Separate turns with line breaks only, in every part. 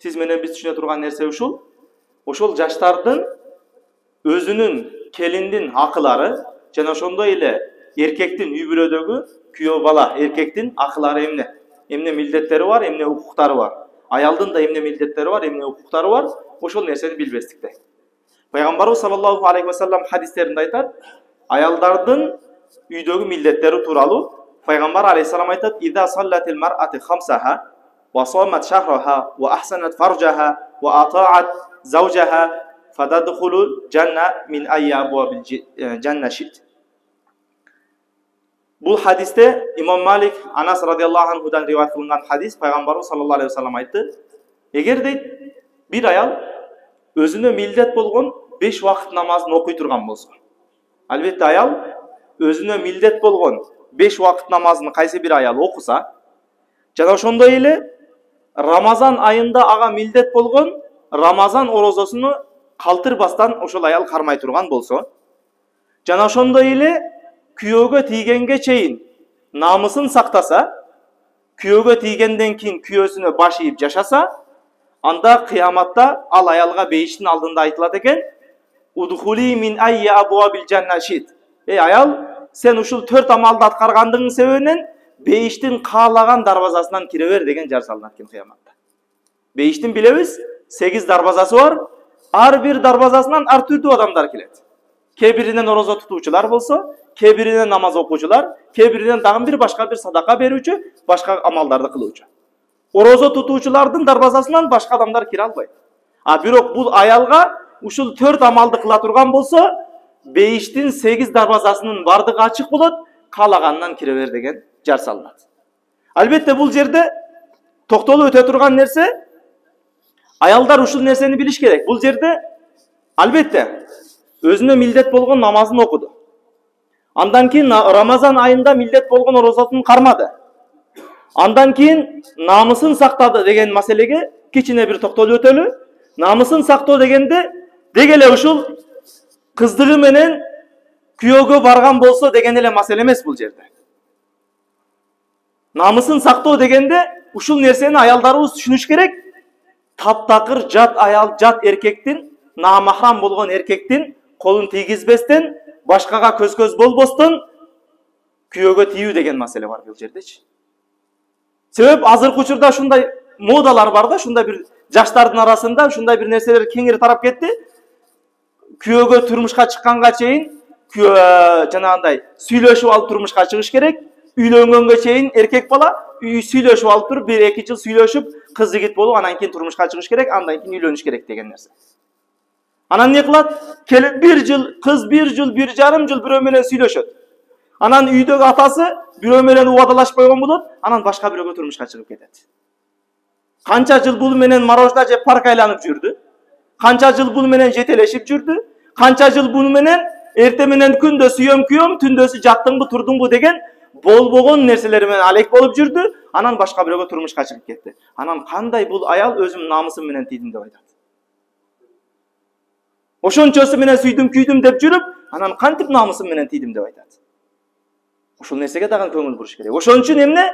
Siz menен biz түшүнө турган нерсе ушул. Ошол жаштардын өзүнүн келиндин акылары жана ошондой эле эркектин үй бүлөдөгү күйөө бала эркектин акылары эмне милдеттери бар, эмне укуктары бар. Аялдын да эмне милдеттери бар, эмне укуктары бар, ошол нерсени билбестикте. Пайгамбарыбыз саллаллаху алейхи ва саллям хадистеринде айтат, аялдардын үйдөгү милдеттери тууралуу Пайгамбар алейхиссалам айтат: "Иза саллатил мар'ати хамсаха ва самат шахраха ва ахсанат фаржаха ва атаат заужаха фададхулул жанна мин айя абуабил жанна шит." Бул хадисте Имам Малик Анас радиаллаху анхудан риваят кылынган хадис. Пайгамбарыбыз саллаллаху алейхи ва саллям айтты: "Эгер дейт бир аял өзүнө милдет болгон 5 вакыт намазын окуй турган болсо." Албетте аял өзүнө милдет болгон 5 вакыт намазын кайсы бир аял окуса, жана ошондой эле Рамазан айында ага милдет болгон Рамазан орозосуну калтырбастан ошол аял кармай турган болсо, жана ошондой эле күйөөгө тийгенге чейин намысын сактаса, күйөөгө тийгенден кийин күйөөсүнө баш ийип жашаса, анда кыяматта ал аялга бейиштин алдында айтылат экен: "Удхули мин айя абуабил жанна шит." Эй аял, сен ушул 4 амалды аткаргандыгың себебинен бейиштин каалаган дарбазасынан кире бер деген жар салынат экен кыяматта. Бейиштин билебиз 8 дарбазасы бар. Ар бир дарбазасынан ар түрдүү адамдар келет. Кээ-биринен орозо тутуучулар болсо, кээ-биринен намаз окуучулар, кээ-биринен дагы бир башка бир садака берүүчү, башка амалдарды кылуучу. Орозо тутуучулардын дарбазасынан башка адамдар кире албайт. А бирок бул аялга ушул 4 амалды кыла турган болсо, бейиштин 8 дарбазасынын бардыгы ачык болот, каалагандан кире бер деген жар салынат. Албетте бул жерде токтолуп өтө турган нерсе, аялдар ушул нерсени билиш керек. Бул жерде албетте өзүнө милдет болгон намазын окуду. Андан кийин Рамазан айында милдет болгон орозосун кармады. Андан кийин намысын сактады деген маселеге кичине бир токтолуп өтөлү. Намысын сактоо дегенде деги эле ушул кыздыгы менен күйөөгө барган болсо деген эле маселе эмес бул жерде. Намысын сактоо дегенде ушул нерсени аялдарыбыз түшүнүш керек. Таптакыр жат аял, жат эркектин, намахрам болгон эркектин колун тийгизбестен, башкага көз болбостон күйөөгө тийүү деген маселе бар бул жердечи. Себеп азыркы учурда ушундай модалар бар да, ушундай бир жаштардын арасында ушундай бир нерселер кеңири тарап кетти. Күйөөгө турмушка чыкканга чейин жанагындай сүйлөшүп алып турмушка чыгыш керек. Үйлөнгөнгө чейин эркек бала сүйлөшүп алып туруп, 1-2 жыл сүйлөшүп, кыз жигит болуп, анан кийин турмушка чыгыш керек, андан кийин үйлөнүш керек деген нерсе. Анан не кылат? Келип 1 жыл, кыз 1 жыл, 1,5 жыл бирөө менен сүйлөшөт. Анан үйдөгү атасы бирөө менен убадалашып койгон болот, анан башка бирөөгө турмушка чыгып кетет. Канча жыл бул менен мороженое жеп парк айланып жүрдү. Канча жыл бул менен жетелешип жүрдү. Канча жыл бул менен эрте менен күндө сүйөм күйөм, түндөсү жаттыңбы, турдуңбу деген болбогон нерселер менен алек болуп жүрдү. Анан башка бирөөгө турмушка чыгып кетти. Анан кандай бул аял өзүм намысым менен тийдим деп айтат. Ошончосу менен сүйдүм күйдүм деп жүрүп, анан кантип намысым менен тийдим деп айтат. Ошол нерсеге дагы көңүл буруш керек. Ошон үчүн эмне?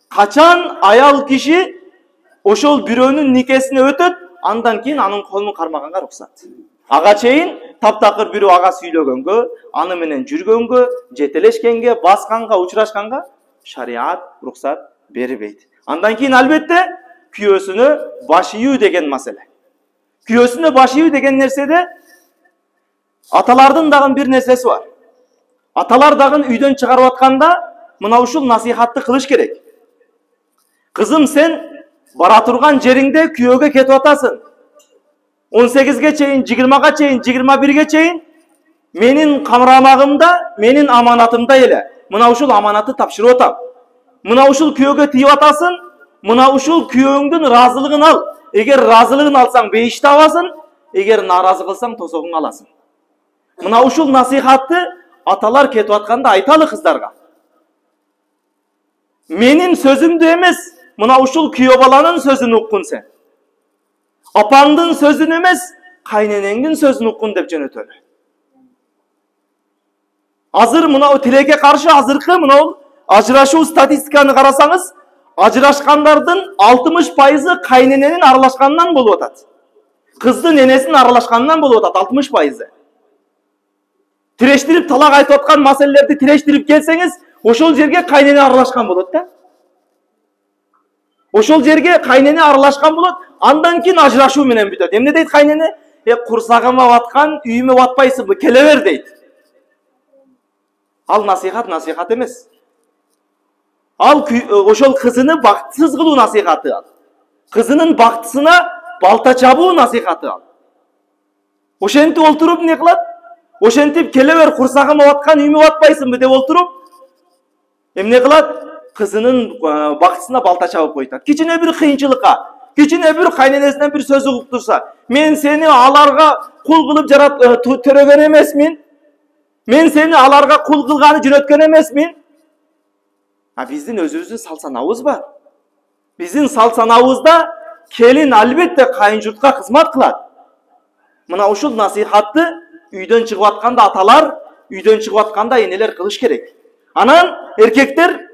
Качан аял киши ошол бирөөнүн никесине өтөт, андан кийин анын колун кармаганга рухсат. Ага чейин таптакыр бирөө ага сүйлөгөнгө, аны менен жүргөнгө, жетелешкенге, басканга, учурашканга шариат рухсат бербейт. Андан кийин албетте күйөөсүнө баш ийүү деген маселе. Күйөөсүнө баш ийүү деген нерседе аталардын дагы бир нерсеси бар. Аталар дагы үйдөн чыгарып атканда мына ушул насихатты кылыш керек. Кызым, сен бара турган жериңде күйөөгө кетип атасың. 18ге чейин, 20га чейин, 21ге чейин менин камрамагымда, менин аманатымда эле. Мына ушул аманатты тапшырып атам. Мына ушул күйөөгө тийип атасың, мына ушул күйөөңдүн разылыгын ал. Эгер разылыгын алсаң бейиш табасың, эгер наразы кылсаң тосогуң аласың. Мына ушул насихатты аталар кетип атканда айталы кыздарга. Менин сөзүмдү эмес, мына ушул күйөө баланын сөзүн уккун сен. Апаңдын сөзүн эмес, кайненеңдин сөзүн уккун деп жөнөтөлү. Азыр мына тилекке каршы азыркы мына ажырашуу статистиканы карасаңыз, Ajırашкандардын 60% кайнененин аралашканынан болуп атат. Кыздын энесинин аралашканынан болуп атат 60%. Тирештирип талак айтып аткан маселелерди тирештирип келсеңиз, ошол жерге кайнене аралашкан болот да. Ошол жерге кайнене аралашкан болот, андан кийин ажырашуу менен бүтөт. Эмне дейт кайнене? Курсагыма баткан, үйүмө батпайсыңбы, келе бер дейт. Ал насихат эмес. Ал ошол кызыны бактысыз кылуу насихаты ал. Кызынын бактысына балта чабуу насихаты ал. Ошентип олтуруп эмне кылат? Ошентип келе бер, курсагыма баткан, үйүмө батпайсыңбы деп олтуруп эмне кылат? Кызынын бактысына балта чабып коюп. Кичине бир кыйынчылыкка, кичине бир кайненесинен бир сөз угуп турса, мен сени аларга кул кылып төрөгөн эмесмин. Мен сени аларга кул кылганы жөнөткөн эмесмин. Биздин өзүбүздүн салт-санабыбыз бар. Биздин салт-санабыбызда келин албетте кайын журтка кызмат кылат. Мына ушул насихатты үйдөн чыгып атканда аталар, үйдөн чыгып атканда энелер кылыш керек. Анан эркектер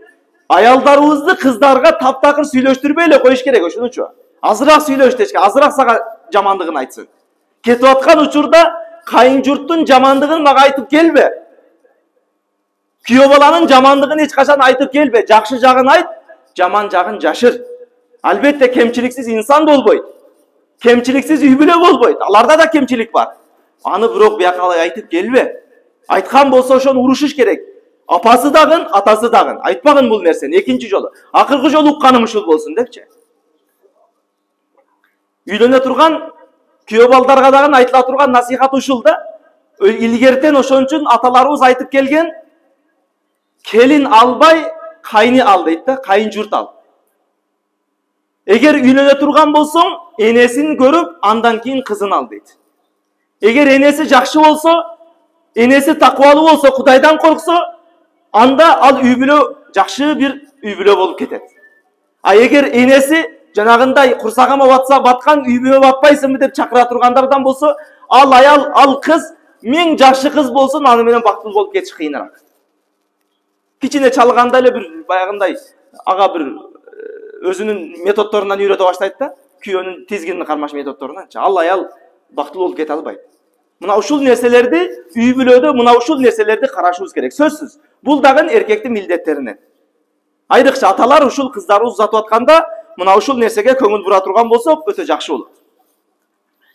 аялдарыбызды кыздарга таптакыр сүйлөштүрбөй эле коюш керек, ошонучу. Азыраак сүйлөш дешке, азыраак сага жамандыгын айтсын. Кетип аткан учурда кайын журттун жамандыгын мага айтып келбе. Күйөө баланын жамандыгын эч качан айтып келбе. Жакшы жагын айт, жаман жагын жашыр. Албетте кемчиликсиз инсан болбойт. Кемчиликсиз үй бүлө болбойт. Аларда да кемчилик бар. Аны бирок бияка айтып келбе. Айткан болсо ошону урушуш керек. Апасы дагын, атасы дагын. Айтпагын бул нерсени экинчи жолу. Акыркы жолу укканым ушул болсун депчи. Үйлөнө турган күйөө балдарга дагы айтыла турган насихат ушул да. Илгертен ошон үчүн аталарыбыз айтып келген, келин албай, кайны ал дейт да, кайын журт ал. Эгер үйлөнө турган болсоң, энесин көрүп, андан кийин кызын ал дейт. Эгер энеси жакшы болсо, энеси такыбалуу болсо, Кудайдан корксо, анда ал үй бүлө жакшы бир үй бүлө болуп кетет. Эгер энеси жанагындай курсагыма баткан, үйүмө батпайсыңбы деп чакыра тургандардан болсо, ал аял, ал кыз мең жакшы кыз болсун, аны менен бактылуу болуп кетиш кыйыныраак. Кичине чалганда эле бир баягындай ага бир өзүнүн методдорунан үйрөтө баштайт да, күйөөнүн тизгинин кармаш методдорунанчы. Ал аял бактылуу болуп кете албайт. Мына ушул нерселерди үй бүлөдө мына ушул нерселерди карашыбыз керек. Сөзсүз. Бул дагы эркектин милдеттеринен. Айрыкча аталар ушул кыздарыбыз узатып атканда, мына ушул нерсеге көңүл бура турган болсо, өтө жакшы болот.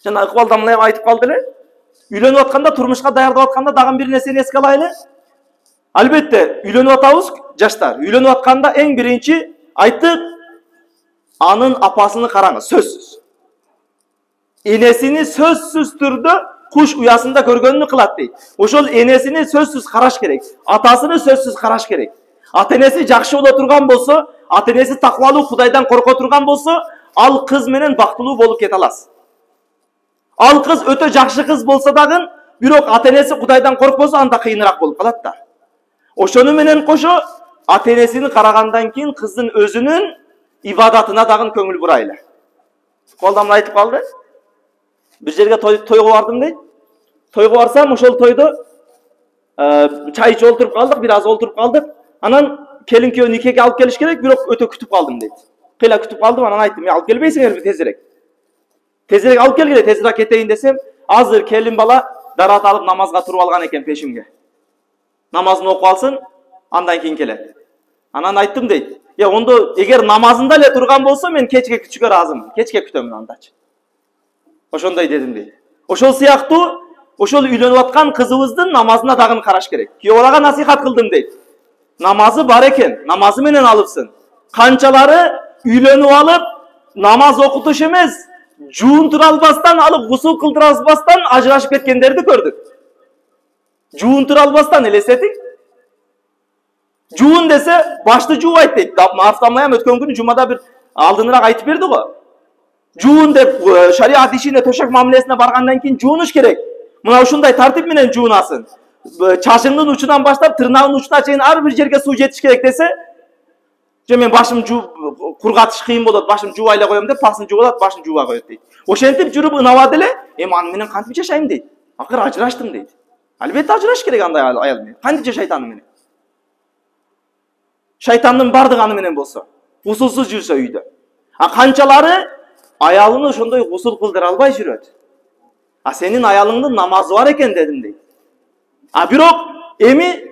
Жана Ыкбал да мына айтып калды эле. Үйлөнүп атканда, турмушка даярдап атканда дагы бир нерсени эске алайлы. Албетте, үйлөнүп атабыз, жаштар. Үйлөнүп атканда эң биринчи айттык, анын апасыны караңыз, сөзсүз. Энесини сөзсүз түрдө куш уясында көргөнүнү кылат дейт. Ошол энесини сөзсүз караш керек. Атасыны сөзсүз караш керек. Ата-энеси жакшы боло турган болсо, ата-энеси такыбалуу, Кудайдан корко турган болсо, ал кыз менен бактылуу болуп кете аласыз. Ал кыз өтө жакшы кыз болсо дагы, бирок ата-энеси Кудайдан коркпосо, анда кыйыныраак болуп калат да. Ошону менен кошо, ата-энесини карагандан кийин кыздын өзүнүн ибадатына дагы көңүл бурайлы. Колдамын айтып калды. Бир жерге тойго бардым дейт. Тойго барсам, ошол тойдо чай ичип олтуруп калдык, бир аз олтуруп калдык. Анан келин күйөө никеге алып келиш керек, бирок өтө күтүп калдым дейт. Кыйла күтүп калдым, анан айттым, алып келбейсиңерби тезирээк? Тезирээк алып келгиле, тезирээк кетейин десем, азыр келин бала дарат алып намазга туруп алган экен пешимге. Намазын окуп алсын, андан кийин келет. Анан айттым дейт. Ондо эгер намазында эле турган болсо, мен кечке күтүшкө ыраазымын. Кечке күтөмүн андачы. Ошондой дедим дейт. Ошол сыяктуу, ошол үйлөнүп аткан кызыбыздын намазына дагы караш керек. Күйөө балага насихат кылдым дейт. Намазы бар экен, намазы менен алыпсың. Канчалары үйлөнүп алып, намаз окутуш эмес, жуунтура албастан, алып гусул кылдыра албастан ажырашып кеткендерди көрдүк. Жуунтура албастан элестетиң. Жуун десе, башты жуубайт дейт. Автомаям өткөн күнү жумада бир алдыныраак айтып берди го. Жуун деп шариат ишине төшөк мамилесине баргандан кийин жуунуш керек. Мына ушундай тартип менен жуунасың. Чачыңдын учунан баштап тырнагынын учуна чейин ар бир жерге суу жетиш керек десе, мен башым кургатыш кыйын болот, башым жуубай эле коем деп, пасын жууп алат, башын жуубай коет дейт. Ошентип жүрүп ынабады эле, аны менен кантип жашайм дейт. Акыры ажыраштым дейт. Албетте ажыраш керек андай аял менен. Кантип жашайт аны менен? Шайтандын бардыгы аны менен болсо. Гусулсуз жүрсө үйдө. Канчалары аялын ошондой гусул кылдыра албай жүрөт. Сенин аялыңдын намазы бар экен дедим дейт. Бирок эми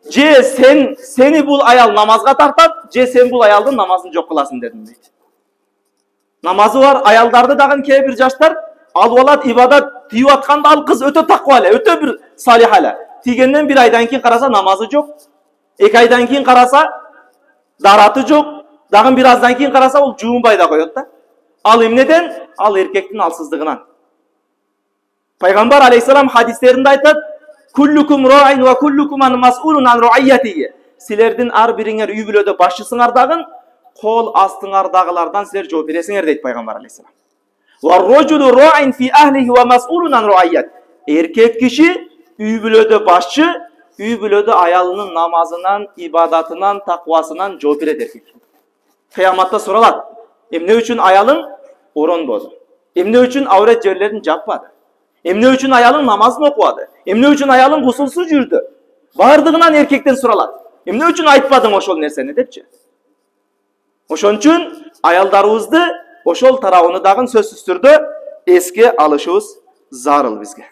же сени бул аял намазга тартат, же сен бул аялдын намазын жок кыласың дедим дейт. Намазы бар аялдарды дагы кээ бир жаштар алып алат, ибадат тийип атканда ал кыз өтө таква эле, өтө бир салих эле. Тийгенден бир айдан кийин караса намазы жок. 2 айдан кийин караса дараты жок. Дагы бир аздан кийин караса ол жуунбай да коет да. Ал эмнеден? Ал эркектин алсыздыгынан. Пайгамбар алейхиссалам хадистеринде айтат: "Куллукум ра'ин ва куллукум мас'улун ан рa'iyatihi." Силердин ар бириңер үй бүлөдө башчысыңар дагы, кол астыңардагылардан силер жооп бересиңер дейт Пайгамбар алейхиссалам. "Ва раджулу ра'ин фи ахлихи ва мас'улун ан ra'iyat." Эркек киши үй бүлөдө башчы, үй бүлөдө аялынын намазынан, ибадатынан, таквасынан жооп берет эркек. Кыяматта суралат: "Эмне үчүн аялың оронбоду? Эмне үчүн аврет жерлерин жаппады? Эмне үчүн аялың намазын окубады? Эмне үчүн аялың гусулсуз жүрдү?" Бардыгынан эркектен суралат. Эмне үчүн айтпадың ошол нерсени депчи. Ошон үчүн аялдарыбызды ошол тарабыны дагы сөзсүз түрдө эске алышыбыз зарыл бизге.